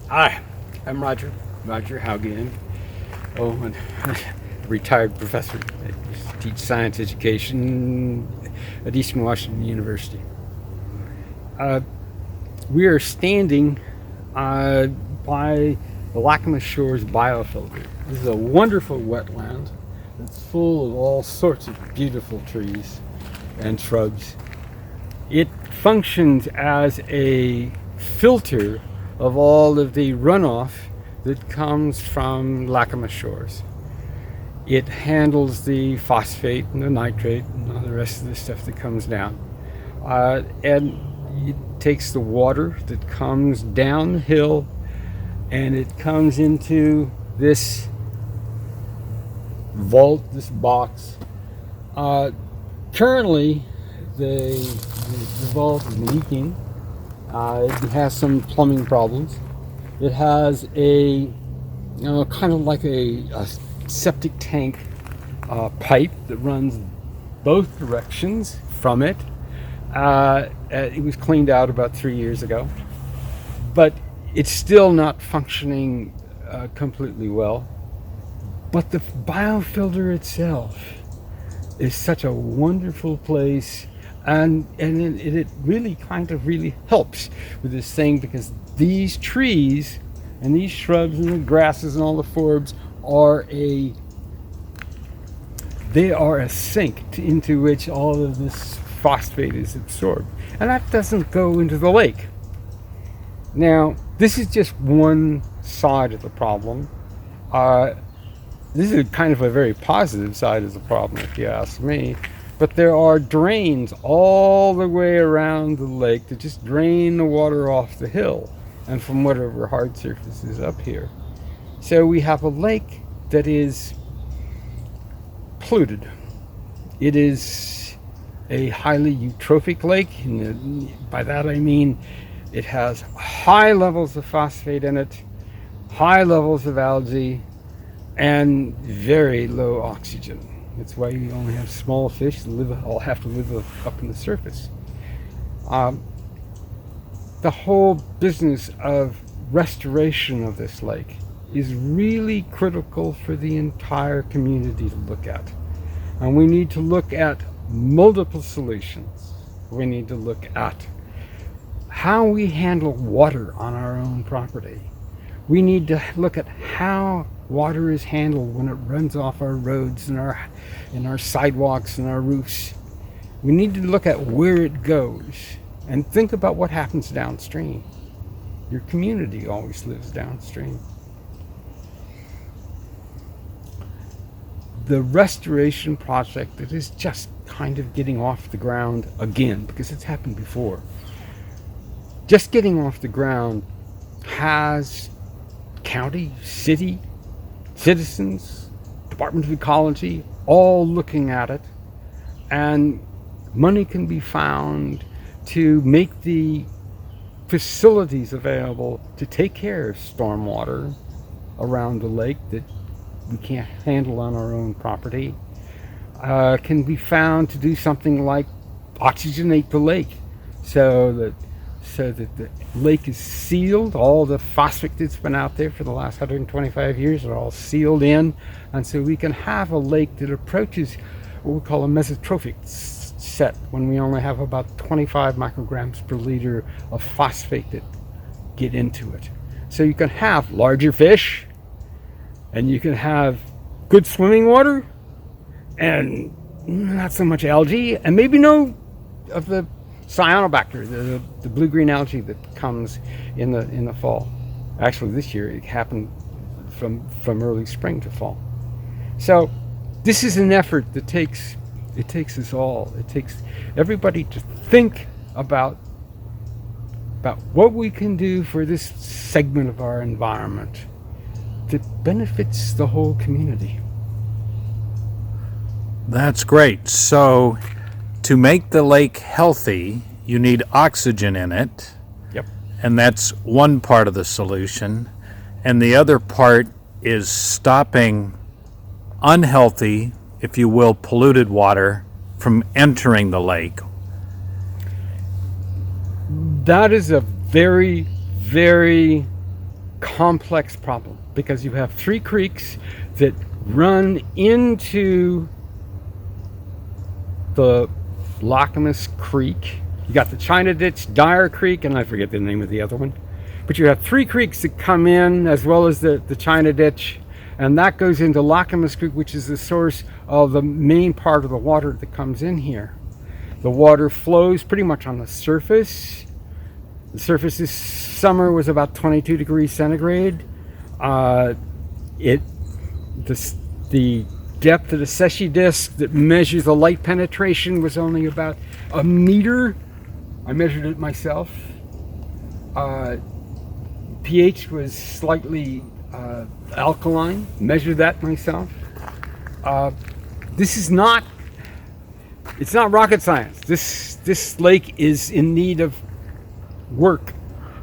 Hi, I'm Roger Haugen. Oh, and retired professor. I teach science education at Eastern Washington University. We are standing by the Lacamas Shores biofilter. This is a wonderful wetland that's full of all sorts of beautiful trees and shrubs. It functions as a filter of all of the runoff that comes from Lacamas Shores. It handles the phosphate and the nitrate and all the rest of the stuff that comes down. And it takes the water that comes down the hill and it comes into this vault, this box. Currently, the vault is leaking. It has some plumbing problems. It has a, kind of like a septic tank pipe that runs both directions from it. It was cleaned out about 3 years ago, but it's still not functioning completely well. But the biofilter itself is such a wonderful place. And it really really helps with this thing, because these trees and these shrubs and the grasses and all the forbs are a sink into which all of this phosphate is absorbed. And that doesn't go into the lake. Now, this is just one side of the problem. This is kind of a very positive side of the problem, if you ask me. But there are drains all the way around the lake that just drain the water off the hill and from whatever hard surface is up here. So we have a lake that is polluted. It is a highly eutrophic lake. By that I mean it has high levels of phosphate in it, high levels of algae, and very low oxygen. That's why you only have small fish that all have to live up in the surface. The whole business of restoration of this lake is really critical for the entire community to look at. And we need to look at multiple solutions. We need to look at how we handle water on our own property. We need to look at how water is handled when it runs off our roads and our sidewalks and our roofs. We need to look at where it goes and think about what happens downstream. Your community always lives downstream. The restoration project that is just kind of getting off the ground again, because it's happened before, just getting off the ground has county, city, citizens, Department of Ecology, all looking at it, and money can be found to make the facilities available to take care of stormwater around the lake that we can't handle on our own property. Can be found to do something like oxygenate the lake so that the lake is sealed. All the phosphate that's been out there for the last 125 years are all sealed in, and so we can have a lake that approaches what we call a mesotrophic set, when we only have about 25 micrograms per liter of phosphate that get into it. So you can have larger fish, and you can have good swimming water, and not so much algae, and maybe no of the cyanobacter, the blue-green algae that comes in the fall. Actually, this year it happened from early spring to fall. So this is an effort that takes us all. It takes everybody to think about what we can do for this segment of our environment that benefits the whole community. That's great. So to make the lake healthy, you need oxygen in it. Yep. And that's one part of the solution. And the other part is stopping unhealthy, if you will, polluted water from entering the lake. That is a very, very complex problem because you have 3 creeks that run into the Lacamas Creek. You got the China Ditch, Dyer Creek, and I forget the name of the other one. But you have 3 creeks that come in, as well as the China Ditch, and that goes into Lacamas Creek, which is the source of the main part of the water that comes in here. The water flows pretty much on the surface. The surface this summer was about 22 degrees centigrade. The depth of the Secchi disc that measures the light penetration was only about a meter. I measured it myself. pH was slightly alkaline. Measured that myself. This is not. It's not rocket science. This lake is in need of work.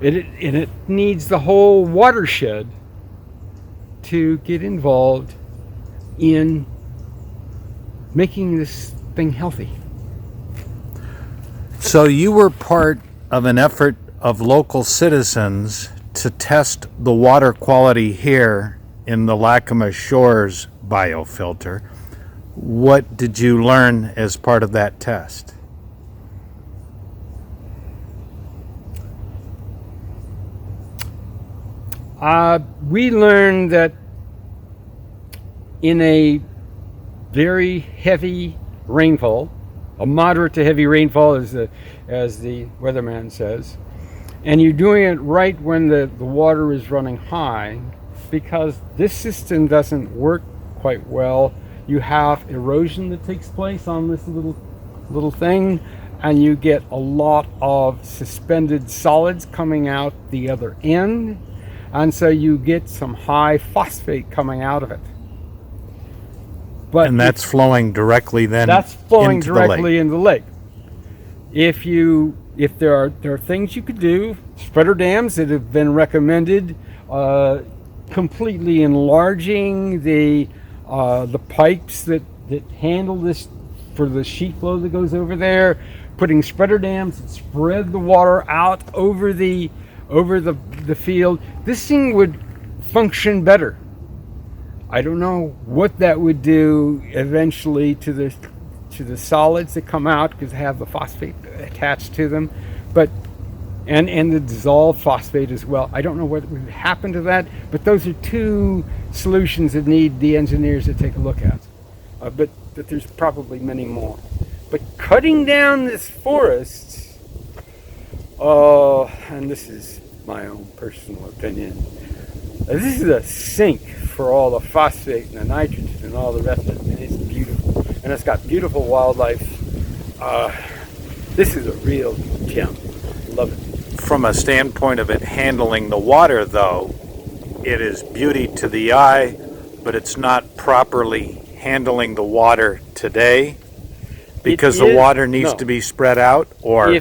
It needs the whole watershed to get involved in making this thing healthy. So you were part of an effort of local citizens to test the water quality here in the Lacamas Shores biofilter. What did you learn as part of that test? We learned that in a very heavy rainfall, a moderate to heavy rainfall as the weatherman says, and you're doing it right when the water is running high, because this system doesn't work quite well. You have erosion that takes place on this little thing, and you get a lot of suspended solids coming out the other end, and so you get some high phosphate coming out of it. But and that's flowing directly then into the lake. If there are things you could do, spreader dams that have been recommended, completely enlarging the pipes that handle this for the sheet flow that goes over there, putting spreader dams that spread the water out over the field. This thing would function better. I don't know what that would do eventually to the solids that come out because they have the phosphate attached to them, but and the dissolved phosphate as well. I don't know what would happen to that, but those are 2 solutions that need the engineers to take a look at. But there's probably many more. But cutting down this forest, and this is my own personal opinion, this is a sink for all the phosphate and the nitrogen and all the rest of it. And it's beautiful, and it's got beautiful wildlife. This is a real gem. Love it. From a standpoint of it handling the water, though, it is beauty to the eye, but it's not properly handling the water today because the water needs to be spread out. Or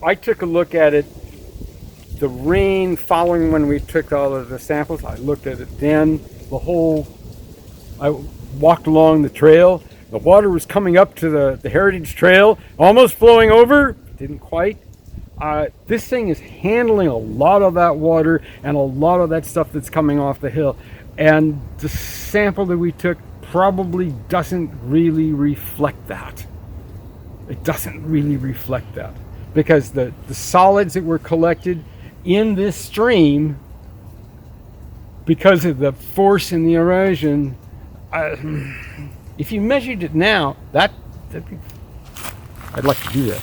I took a look at it. The rain following when we took all of the samples, I looked at it then. I walked along the trail. The water was coming up to the Heritage Trail, almost flowing over. Didn't quite. This thing is handling a lot of that water and a lot of that stuff that's coming off the hill. And the sample that we took probably doesn't really reflect that. It doesn't really reflect that. Because the solids that were collected in this stream, because of the force and the erosion, if you measured it now, I'd like to do that.